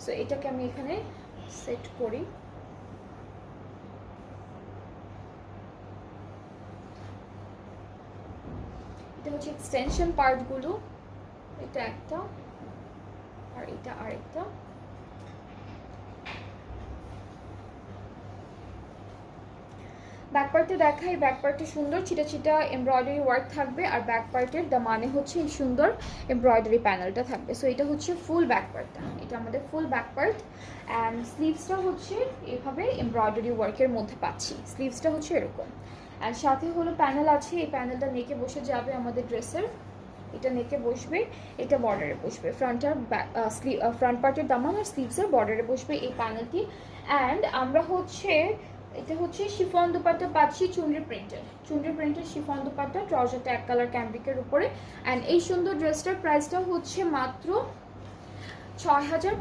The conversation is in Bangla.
সো এটাকে আমি এখানে সেট করি। এটা হচ্ছে এক্সটেনশন পার্টগুলো, এটা একটা আর এটা আরেকটা। ব্যাক পার্টে দেখাই, ব্যাক পার্টে সুন্দর ছিটা ছিটা এমব্রয়ডারি ওয়ার্ক থাকবে, আর ব্যাক পার্টের মানে হচ্ছে এই সুন্দর এমব্রয়ডারি প্যানেলটা থাকবে। সো এটা হচ্ছে ফুল ব্যাক পার্টটা, এটা আমাদের ফুল ব্যাক পার্ট। অ্যান্ড স্লিভসটা হচ্ছে এভাবে এমব্রয়ডারি ওয়ার্কের মধ্যে পাচ্ছি, স্লিভসটা হচ্ছে এরকম। অ্যান্ড সাথে হলো প্যানেল আছে, এই প্যানেলটা নেকে বসে যাবে আমাদের ড্রেসের, এটা নেকে বসবে, এটা বর্ডারে বসবে, ফ্রন্ট আর ব্যাক ফ্রন্ট পার্টের দামান আর স্লিভসের বর্ডারে বসবে এই প্যানেলটি। অ্যান্ড আমরা হচ্ছে এটা হচ্ছে শিফন দুপাট্টা পাচ্ছি চুনরি প্রিন্টের শিফন দুপাট্টা, ট্রাউজারটা এক কালার ক্যাম্ব্রিকের উপরে। অ্যান্ড এই সুন্দর ড্রেসটার প্রাইসটা হচ্ছে মাত্র ৬,৫০০